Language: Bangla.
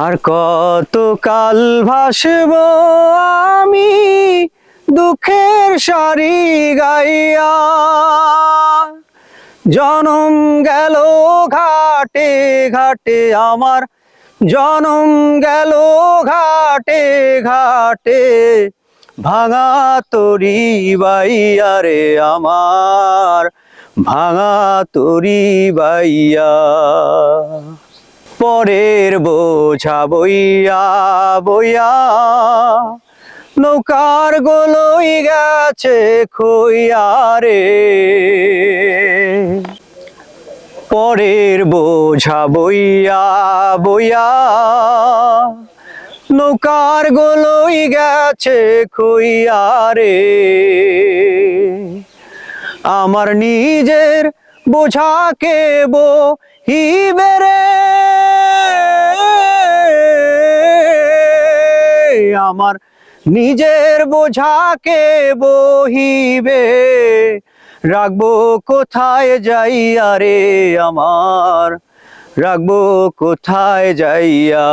আর কতকাল ভাসব আমি দুঃখের সারি গাইয়া, জনম গেল ঘাটে ঘাটে আমার, জনম গেল ঘাটে ঘাটে, ভাঙা তরি বাইয়া রে আমার, ভাঙা তরি বাইয়া। পরের বোঝা বইয়া বইয়া নৌকার গোলই গেছে খইয়া রে, পরের বোঝা বইয়া বইয়া নৌকার গোলই গেছে খইয়া রে। আমার নিজের বোঝাকে বহিবে রে, আমার নিজের বোঝাকে বহিবে, রাখবো কোথায় যাইয়া রে আমার, রাখবো কোথায় যাইয়া।